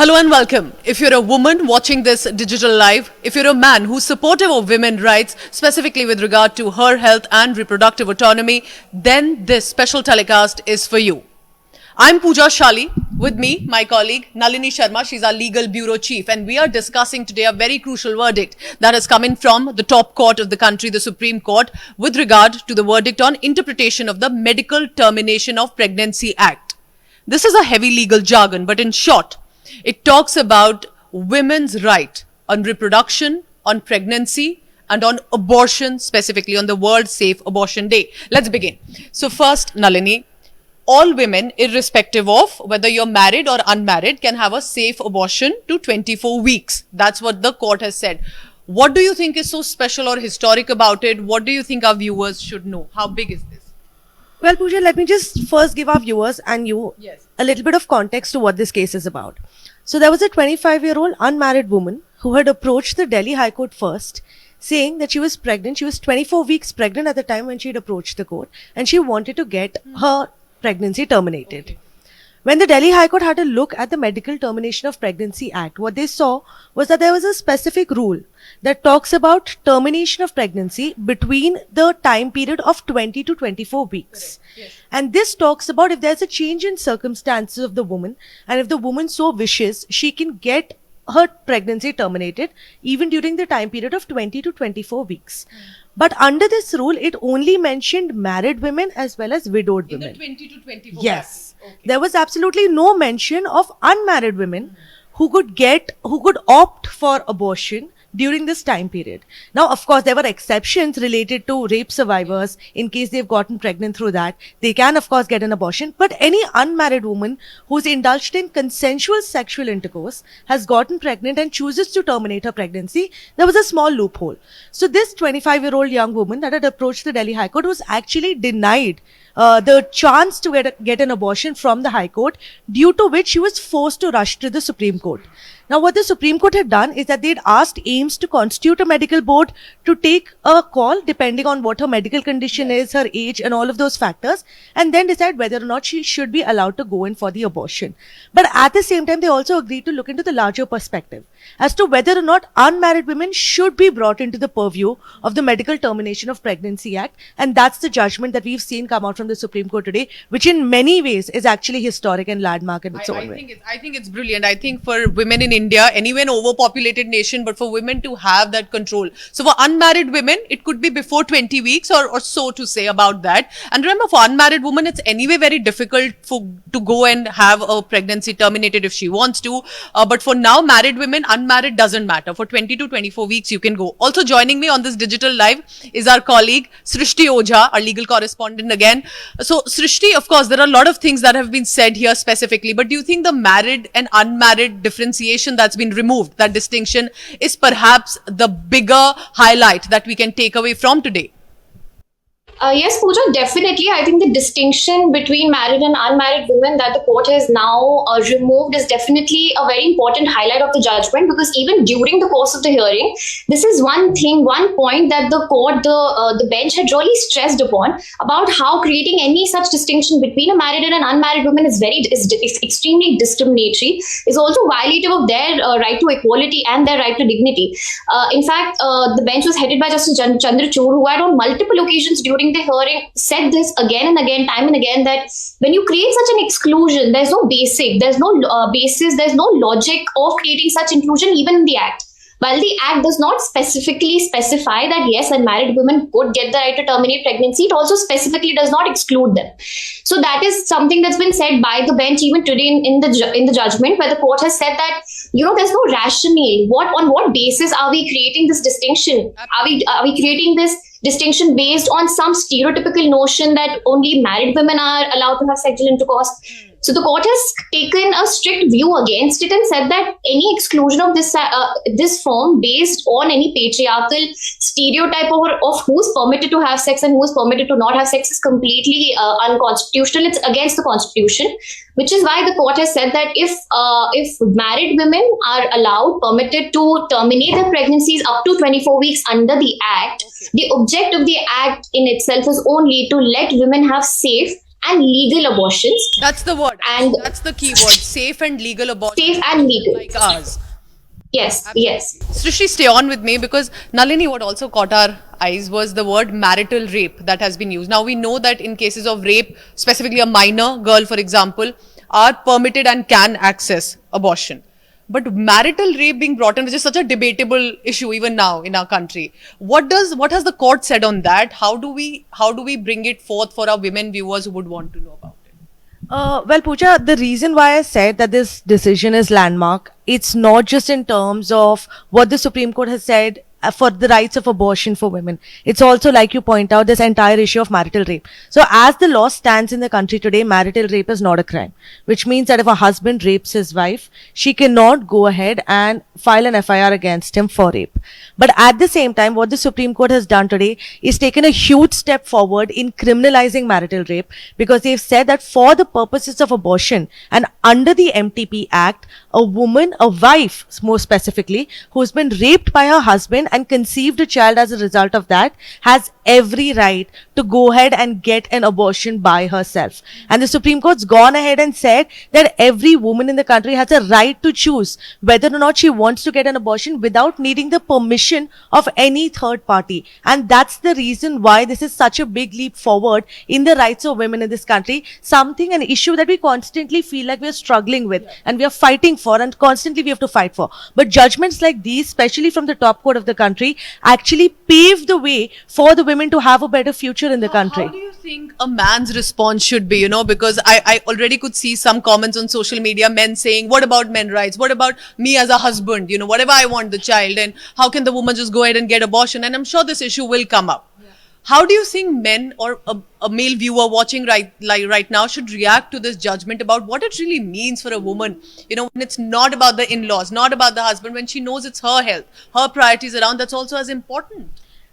Hello and welcome. If you're a woman watching this digital live, if you're a man who's supportive of women's rights, specifically with regard to her health and reproductive autonomy, then this special telecast is for you. I'm Pooja Shaili. With me, my colleague Nalini Sharma. She's our legal bureau chief, and we are discussing today a very crucial verdict that has come in from the top court of the country, the Supreme Court, with regard to the verdict on interpretation of the Medical Termination of Pregnancy Act. This is a heavy legal jargon, but in short, it talks about women's right on reproduction, on pregnancy, and on abortion, specifically on the World Safe Abortion Day. Let's begin. So first, Nalini, all women, irrespective of whether you're married or unmarried, can have a safe abortion to 24 weeks. That's what the court has said. What do you think is so special or historic about it? What do you think our viewers should know? How big is this? Well, Pooja, let me just first give our viewers and you a little bit of context to what this case is about. So there was a 25-year-old unmarried woman who had approached the Delhi High Court first, saying that she was pregnant. She was 24 weeks pregnant at the time when she had approached the court, and she wanted to get her pregnancy terminated. Okay. When the Delhi High Court had a look at the Medical Termination of Pregnancy Act, what they saw was that there was a specific rule that talks about termination of pregnancy between the time period of 20 to 24 weeks. Yes. And this talks about if there's a change in circumstances of the woman, and if the woman so wishes, she can get her pregnancy terminated even during the time period of 20 to 24 weeks. But under this rule, it only mentioned married women as well as widowed women. In the 20 to 24 Yes. Okay. There was absolutely no mention of unmarried women who could opt for abortion during this time period. Now, of course, there were exceptions related to rape survivors. In case they've gotten pregnant through that, they can, of course, get an abortion. But any unmarried woman who's indulged in consensual sexual intercourse, has gotten pregnant and chooses to terminate her pregnancy, there was a small loophole. So this 25-year-old young woman that had approached the Delhi High Court was actually denied the chance to get an abortion from the High Court, due to which she was forced to rush to the Supreme Court. Now, what the Supreme Court had done is that they'd asked AIMS to constitute a medical board to take a call depending on what her medical condition is, her age, and all of those factors, and then decide whether or not she should be allowed to go in for the abortion. But at the same time, they also agreed to look into the larger perspective as to whether or not unmarried women should be brought into the purview of the Medical Termination of Pregnancy Act. And that's the judgment that we've seen come out from the Supreme Court today, which in many ways is actually historic and landmark in its own way. I think it's brilliant. I think for women in India, anyway an overpopulated nation, but for women to have that control. So for unmarried women, it could be before 20 weeks or so to say about that. And remember, for unmarried women, it's anyway very difficult to go and have a pregnancy terminated if she wants to. But for now, married women, unmarried doesn't matter. For 20 to 24 weeks, you can go. Also joining me on this digital live is our colleague Srishti Ojha, our legal correspondent again. So Srishti, of course, there are a lot of things that have been said here specifically, but do you think the married and unmarried differentiation that's been removed, that distinction, is perhaps the bigger highlight that we can take away from today? Yes, Pooja, definitely. I think the distinction between married and unmarried women that the court has now removed is definitely a very important highlight of the judgment, because even during the course of the hearing, this is one point that the court, the bench had really stressed upon, about how creating any such distinction between a married and an unmarried woman is extremely discriminatory, is also violative of their right to equality and their right to dignity. In fact, the bench was headed by Justice Chandrachud, who had on multiple occasions during the hearing said this again and again, time and again, that when you create such an exclusion, there's no basis, there's no logic of creating such inclusion even in the act. While the act does not specifically specify that yes, unmarried women could get the right to terminate pregnancy, it also specifically does not exclude them. So that is something that's been said by the bench even today in the judgment, where the court has said that, you know, there's no rationale. On what basis are we creating this distinction? Are we creating this distinction based on some stereotypical notion that only married women are allowed to have sexual intercourse? So the court has taken a strict view against it and said that any exclusion of this form based on any patriarchal stereotype of who's permitted to have sex and who's permitted to not have sex is completely unconstitutional. It's against the constitution, which is why the court has said that if married women are permitted to terminate their pregnancies up to 24 weeks under the act, the object of the act in itself is only to let women have safe and legal abortions. That's the word. And That's the key word. Safe and legal abortion. safe and legal. Like ours. Yes, yes. Srishti, stay on with me because Nalini, what also caught our eyes was the word marital rape that has been used. Now we know that in cases of rape, specifically a minor girl, for example, are permitted and can access abortion. But marital rape being brought in, which is such a debatable issue even now in our country, what has the court said on that? How do we bring it forth for our women viewers who would want to know about it? Well, Pooja, the reason why I said that this decision is landmark, it's not just in terms of what the Supreme Court has said for the rights of abortion for women. It's also, like you point out, this entire issue of marital rape. So as the law stands in the country today, marital rape is not a crime, which means that if a husband rapes his wife, she cannot go ahead and file an FIR against him for rape. But at the same time, what the Supreme Court has done today is taken a huge step forward in criminalizing marital rape, because they've said that for the purposes of abortion and under the MTP Act, a woman, a wife more specifically, who's been raped by her husband and conceived a child as a result of that, has every right to go ahead and get an abortion by herself. And the Supreme Court's gone ahead and said that every woman in the country has a right to choose whether or not she wants to get an abortion without needing the permission of any third party. And that's the reason why this is such a big leap forward in the rights of women in this country. Something, an issue that we constantly feel like we're struggling with and we are fighting for, and constantly we have to fight for. But judgments like these, especially from the top court of the country, actually pave the way for the women to have a better future in the country. How do you think a man's response should be? Because I already could see some comments on social media, men saying, what about men's rights? What about me as a husband? Whatever I want the child, and how can the woman just go ahead and get abortion? And I'm sure this issue will come up. How do you think men or a male viewer watching right now should react to this judgment about what it really means for a woman? When it's not about the in-laws, not about the husband, when she knows it's her health, her priorities around, that's also as important.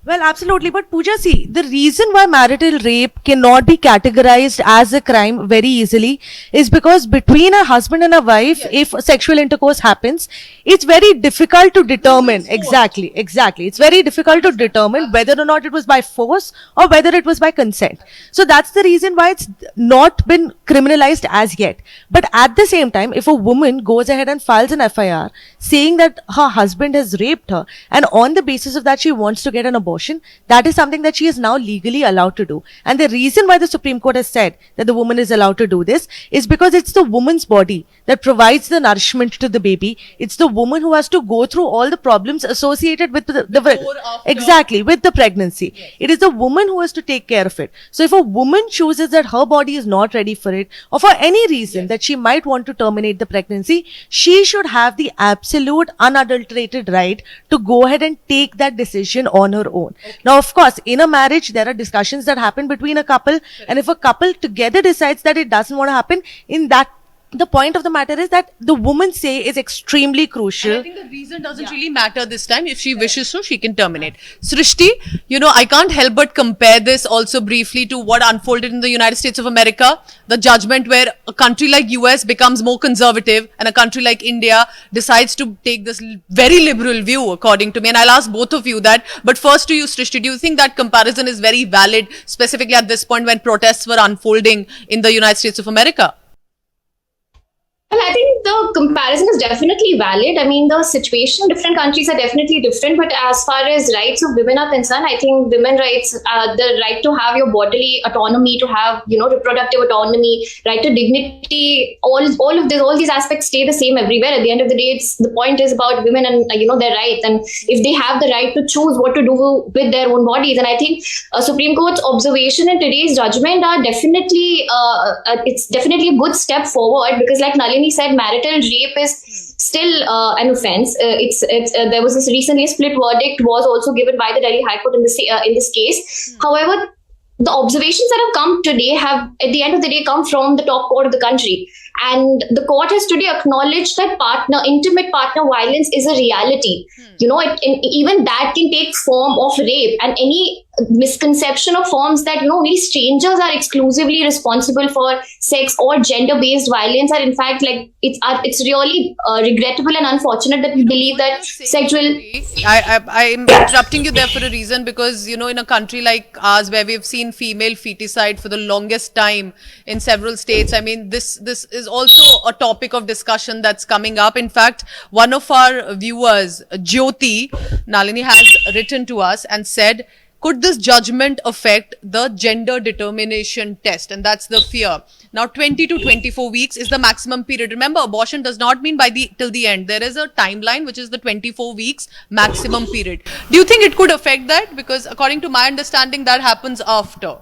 Well, absolutely. But Pooja, see, the reason why marital rape cannot be categorized as a crime very easily is because between a husband and a wife, if sexual intercourse happens, it's very difficult to determine. Exactly. It's very difficult to determine whether or not it was by force or whether it was by consent. So that's the reason why it's not been criminalized as yet. But at the same time, if a woman goes ahead and files an FIR saying that her husband has raped her, and on the basis of that she wants to get an abortion, that is something that she is now legally allowed to do. And the reason why the Supreme Court has said that the woman is allowed to do this is because it's the woman's body that provides the nourishment to the baby. It's the woman who has to go through all the problems associated with with the pregnancy. Yes. It is the woman who has to take care of it. So if a woman chooses that her body is not ready for it, or for any reason that she might want to terminate the pregnancy, she should have the absolute unadulterated right to go ahead and take that decision on her own. Okay. Now, of course, in a marriage, there are discussions that happen between a couple. Sure. And if a couple together decides that it doesn't want to happen, in that, the point of the matter is that the woman's say is extremely crucial. And I think the reason doesn't really matter this time. If she wishes so, she can terminate. Srishti, I can't help but compare this also briefly to what unfolded in the United States of America. The judgment where a country like US becomes more conservative and a country like India decides to take this very liberal view, according to me. And I'll ask both of you that. But first to you, Srishti, do you think that comparison is very valid, specifically at this point when protests were unfolding in the United States of America? Well, I think the comparison is definitely valid. I mean, the situation in different countries are definitely different. But as far as rights of women are concerned, I think women rights, the right to have your bodily autonomy, to have, reproductive autonomy, right to dignity, all of these aspects stay the same everywhere. At the end of the day, the point is about women and, their rights. And if they have the right to choose what to do with their own bodies. And I think Supreme Court's observation in today's judgment are definitely, it's definitely a good step forward, because like Nalini said, marital rape is still an offence. There was this recently split verdict was also given by the Delhi High Court in this case. However, the observations that have come today have, at the end of the day, come from the top court of the country. And the court has today acknowledged that intimate partner violence is a reality. Even that can take form of rape, and any misconception or forms that only strangers are exclusively responsible for sex or gender-based violence are in fact like it's really regrettable and unfortunate that we believe that sexual. I'm interrupting you there for a reason because, in a country like ours where we've seen female feticide for the longest time in several states, I mean, this is also a topic of discussion that's coming up. In fact, one of our viewers, Jyoti, Nalini, has written to us and said, could this judgment affect the gender determination test? And that's the fear. Now, 20 to 24 weeks is the maximum period. Remember, abortion does not mean till the end. There is a timeline, which is the 24 weeks maximum period. Do you think it could affect that? Because according to my understanding, that happens after.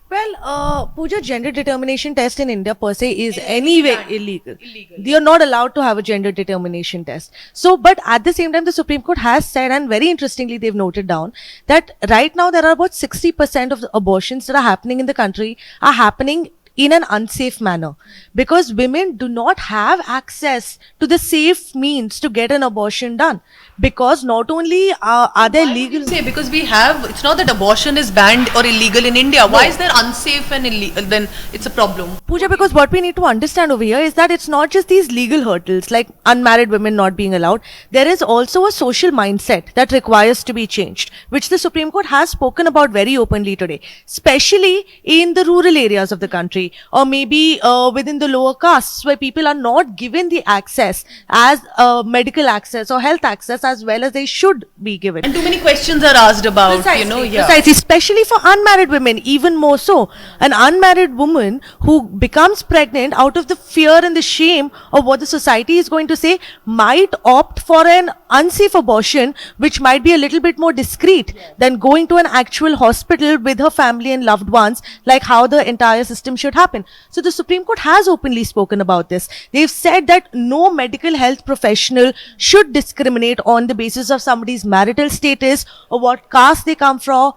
Well, Pooja, gender determination test in India per se is anyway illegal. They are not allowed to have a gender determination test. So, but at the same time, the Supreme Court has said, and very interestingly, they've noted down that right now there are about 60% of the abortions that are happening in the country are happening in an unsafe manner because women do not have access to the safe means to get an abortion done because not only are there legal. Say because it's not that abortion is banned or illegal in India. Why is there unsafe and illegal? Then it's a problem. Pooja, because what we need to understand over here is that it's not just these legal hurdles like unmarried women not being allowed. There is also a social mindset that requires to be changed, which the Supreme Court has spoken about very openly today, especially in the rural areas of the country or maybe within the lower castes where people are not given the access as medical access or health access as well as they should be given. And too many questions are asked about, Precisely, especially for unmarried women, even more so. An unmarried woman who becomes pregnant out of the fear and the shame of what the society is going to say might opt for an unsafe abortion, which might be a little bit more discreet than going to an actual hospital with her family and loved ones, like how the entire system should happen. So the Supreme Court has openly spoken about this. They've said that no medical health professional should discriminate on the basis of somebody's marital status or what caste they come from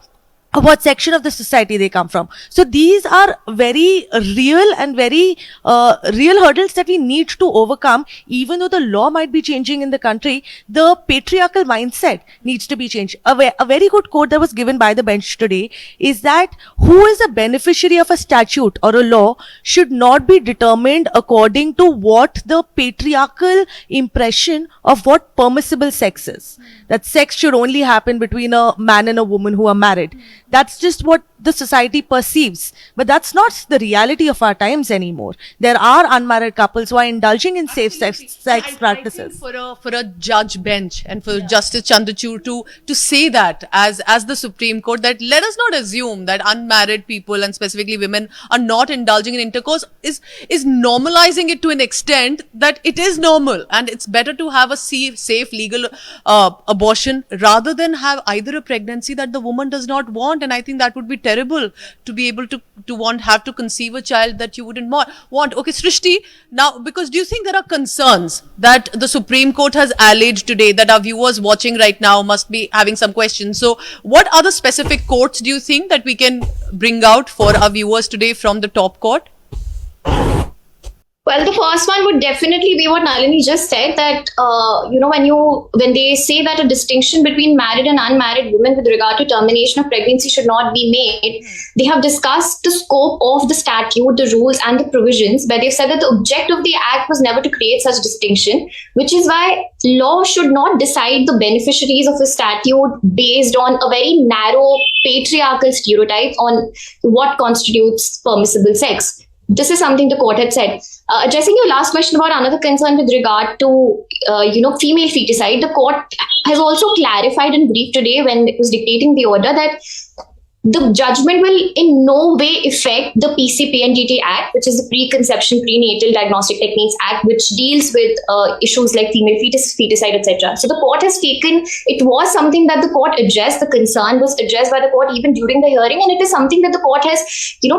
or what section of the society they come from. So these are very real and very real hurdles that we need to overcome. Even though the law might be changing in the country, the patriarchal mindset needs to be changed. A very good quote that was given by the bench today is that who is a beneficiary of a statute or a law should not be determined according to what the patriarchal impression of what permissible sex is. That sex should only happen between a man and a woman who are married. That's just what the society perceives. But that's not the reality of our times anymore. There are unmarried couples who are indulging in safe sex practices. I think for a judge bench and for Justice Chandrachud to say that as the Supreme Court, that let us not assume that unmarried people and specifically women are not indulging in intercourse is normalizing it to an extent that it is normal, and it's better to have a safe legal abortion rather than have either a pregnancy that the woman does not want. And I think that would be terrible to be able to have to conceive a child that you wouldn't want. Okay, Srishti, now, because do you think there are concerns that the Supreme Court has alleged today that our viewers watching right now must be having some questions? So what other specific courts do you think that we can bring out for our viewers today from the top court? Well, the first one would definitely be what Nalini just said, that when they say that a distinction between married and unmarried women with regard to termination of pregnancy should not be made, they have discussed the scope of the statute, the rules and the provisions, where they've said that the object of the act was never to create such distinction, which is why law should not decide the beneficiaries of a statute based on a very narrow patriarchal stereotype on what constitutes permissible sex. This is something the court had said. Addressing your last question about another concern with regard to, female feticide, the court has also clarified in brief today when it was dictating the order that the judgment will in no way affect the PCPNDT Act, which is the Preconception Prenatal Diagnostic Techniques Act, which deals with issues like female feticide, etc. So the court has taken, it was something that the court addressed, the concern was addressed by the court even during the hearing, and it is something that the court has,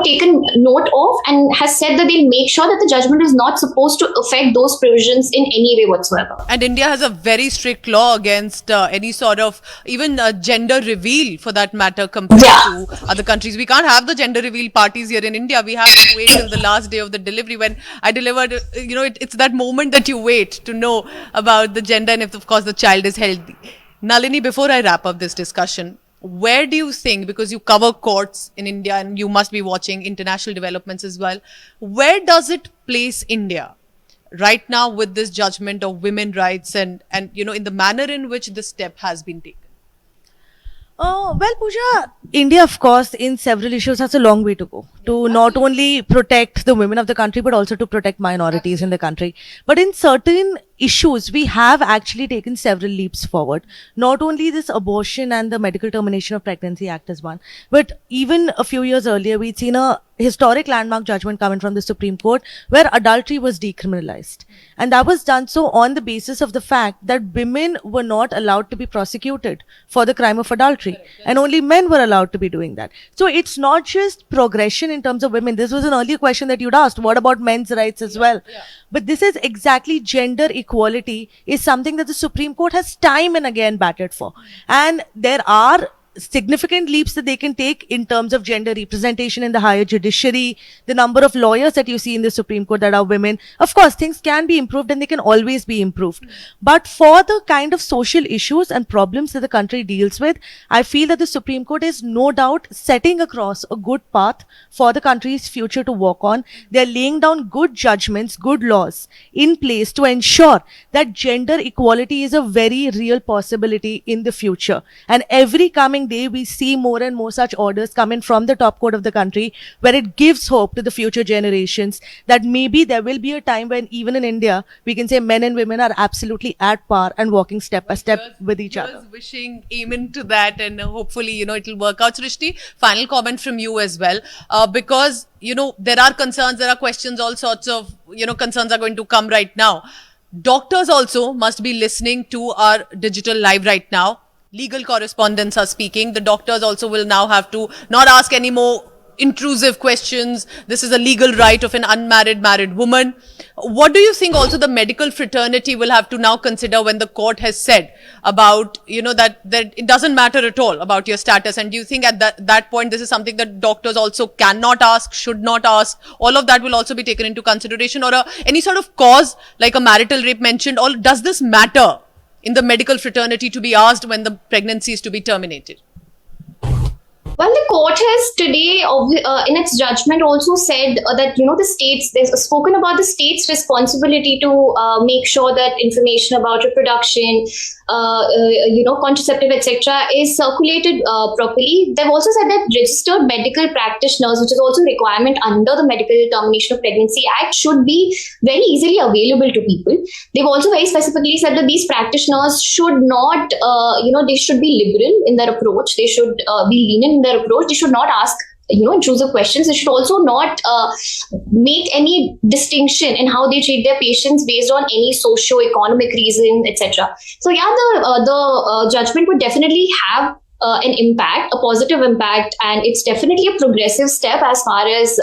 taken note of and has said that they'll make sure that the judgment is not supposed to affect those provisions in any way whatsoever. And India has a very strict law against any sort of even gender reveal, for that matter, compared to other countries. We can't have the gender reveal parties here in India. We have to wait till the last day of the delivery. When I delivered, it's that moment that you wait to know about the gender and if, of course, the child is healthy. Nalini, before I wrap up this discussion, where do you think, because you cover courts in India and you must be watching international developments as well, where does it place India right now with this judgment of women rights and in the manner in which this step has been taken? Well, Pooja, India, of course, in several issues has a long way to go to not only protect the women of the country, but also to protect minorities in the country. But in certain issues, we have actually taken several leaps forward. Not only this abortion and the Medical Termination of Pregnancy Act is one, but even a few years earlier, we'd seen a historic landmark judgment coming from the Supreme Court where adultery was decriminalized. And that was done so on the basis of the fact that women were not allowed to be prosecuted for the crime of adultery. And only men were allowed to be doing that. So it's not just progression in terms of women. This was an earlier question that you'd asked. What about men's rights as well? But this is exactly gender equality is something that the Supreme Court has time and again battled for. And there are significant leaps that they can take in terms of gender representation in the higher judiciary, the number of lawyers that you see in the Supreme Court that are women. Of course, things can be improved and they can always be improved. But for the kind of social issues and problems that the country deals with, I feel that the Supreme Court is no doubt setting across a good path for the country's future to walk on. They're laying down good judgments, good laws in place to ensure that gender equality is a very real possibility in the future. And every coming day, we see more and more such orders coming from the top court of the country where it gives hope to the future generations that maybe there will be a time when even in India, we can say men and women are absolutely at par and walking step by step with each other. Wishing amen to that, and hopefully, it'll work out. Srishti, final comment from you as well, because, there are concerns, there are questions, all sorts of, concerns are going to come right now. Doctors also must be listening to our digital live right now. Legal correspondents are speaking. The doctors also will now have to not ask any more intrusive questions. This is a legal right of an married woman. What do you think also the medical fraternity will have to now consider when the court has said about, that it doesn't matter at all about your status? And do you think at that point, this is something that doctors also cannot ask, should not ask? All of that will also be taken into consideration, or any sort of cause like a marital rape mentioned, or does this matter in the medical fraternity to be asked when the pregnancy is to be terminated? Well, the court has today, in its judgment, also said that the states, they've spoken about the state's responsibility to make sure that information about reproduction, contraceptive, etc., is circulated properly. They've also said that registered medical practitioners, which is also a requirement under the Medical Termination of Pregnancy Act, should be very easily available to people. They've also very specifically said that these practitioners should not, they should be liberal in their approach. They should be lenient in their approach. They should not ask intrusive questions. They should also not make any distinction in how they treat their patients based on any socio-economic reason, etc. So yeah, the judgment would definitely have an impact, a positive impact, and it's definitely a progressive step as far as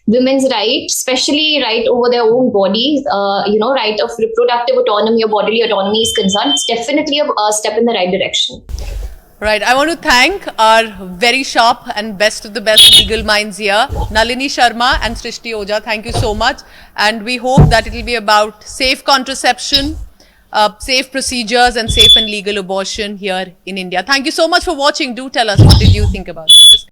women's right, especially right over their own body, right of reproductive autonomy or bodily autonomy is concerned. It's definitely a step in the right direction. Right. I want to thank our very sharp and best of the best legal minds here, Nalini Sharma and Srishti Ojha. Thank you so much. And we hope that it will be about safe contraception, safe procedures and safe and legal abortion here in India. Thank you so much for watching. Do tell us, what did you think about this?